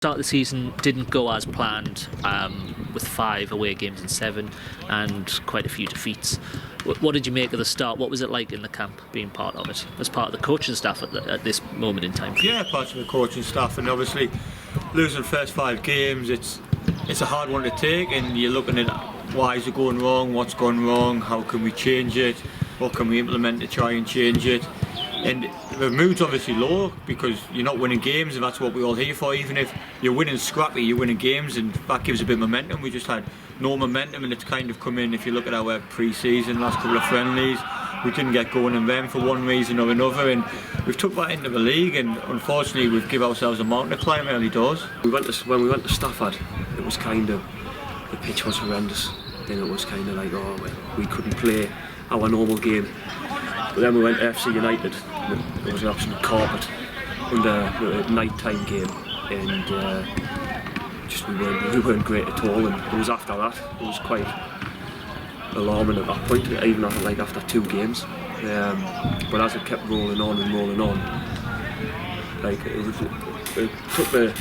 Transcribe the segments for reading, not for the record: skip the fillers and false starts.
Start of the season didn't go as planned, with 5 away games in 7 and quite a few defeats. What did you make of the start? What was it like in the camp being part of it, as part of the coaching staff at this moment in time? Yeah, part of the coaching staff, and obviously losing the first 5 games, it's a hard one to take, and you're looking at why is it going wrong, what's gone wrong, how can we change it, what can we implement to try and change it. And the mood's obviously low because you're not winning games, and that's what we're all here for. Even if you're winning scrappy, you're winning games, and that gives a bit of momentum. We just had no momentum, and it's kind of come in. If you look at our pre-season, last couple of friendlies, we didn't get going in them for one reason or another, and we've took that into the league, and unfortunately we've given ourselves a mountain to climb early doors. When we went to Stafford, it was kind of, the pitch was horrendous. Then it was kind of like, oh, we couldn't play our normal game. But then we went to FC United, and it was an absolute carpet under a night-time game, and just we weren't great at all. And it was after that, it was quite alarming at that point, even after 2 games. But as it kept rolling on and rolling on, like it took the,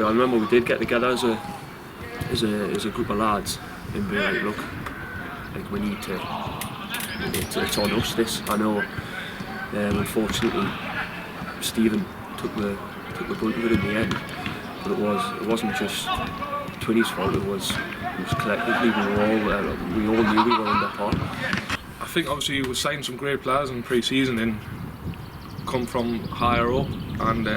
I remember we did get together as a group of lads and be like, look, like we need to. It's on us, this. I know. Unfortunately, Stephen took the brunt of it in the end, but it wasn't just Twinny's fault. It was collectively we all knew we were under par. I think obviously we signed some great players in pre-season and come from higher up, and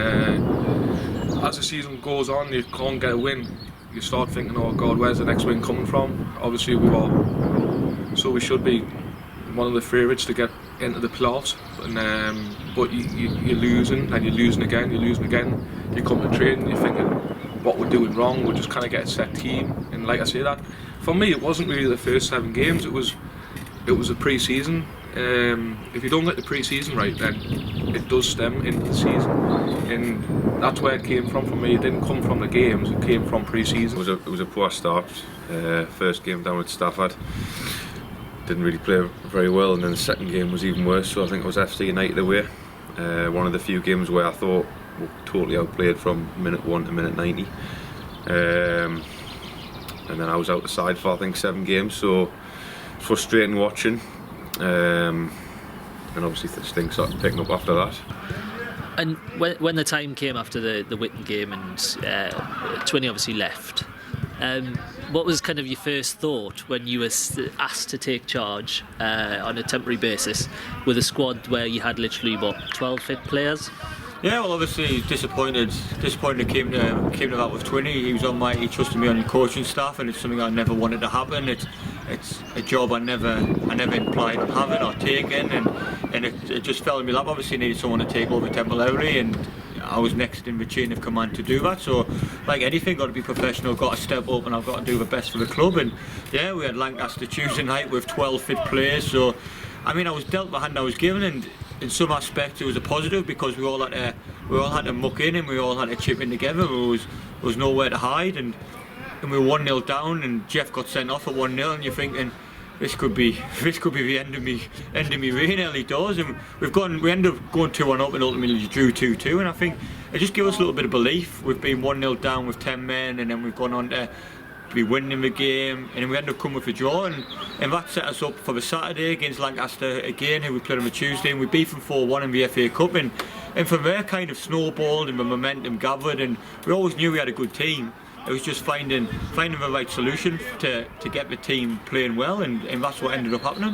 as the season goes on, you can't get a win. You start thinking, oh God, where's the next win coming from? Obviously we should be one of the favourites to get into the playoffs, but you're losing and you're losing again, you come to training, you're thinking what we're doing wrong, we're just kind of get a set team. And like I say, that for me it wasn't really the first 7 games, it was a pre-season. If you don't get the pre-season right, then it does stem into the season, and that's where it came from for me. It didn't come from the games, it came from pre-season. It was a poor start. First game down at Stafford, didn't really play very well, and then the second game was even worse. So I think it was FC United away. One of the few games where I thought we were totally outplayed from minute 1 to minute 90. And then I was out the side for I think 7 games, so frustrating watching. And obviously things started picking up after that. And when the time came after the Witten game and Twinny obviously left, what was kind of your first thought when you were asked to take charge on a temporary basis with a squad where you had literally 12 fit players? Yeah, well, obviously disappointed came to that with Twinny. He trusted me on the coaching staff, and it's something I never wanted to happen. It's a job I never implied on having or taking, and it just fell in my lap. Obviously needed someone to take over temporarily, and I was next in the chain of command to do that. So like anything, got to be professional, got to step up, and I've got to do the best for the club. And yeah, we had Lancaster Tuesday night with 12 fit players, so I mean I was dealt the hand I was given, and in some aspects it was a positive because we all had to muck in and we all had to chip in together. There was nowhere to hide, and we were 1-0 down, and Jeff got sent off at 1-0, and you're thinking this could be the end of me reign early doors, and we ended up going 2-1 up and ultimately drew 2-2, and I think it just gave us a little bit of belief. We've been 1-0 down with 10 men, and then we've gone on to be winning the game, and we ended up coming with a draw, and that set us up for the Saturday against Lancaster again, who we played on the Tuesday, and we beat them 4-1 in the FA Cup, and from there kind of snowballed and the momentum gathered, and we always knew we had a good team. It was just finding the right solution to get the team playing well, and that's what ended up happening.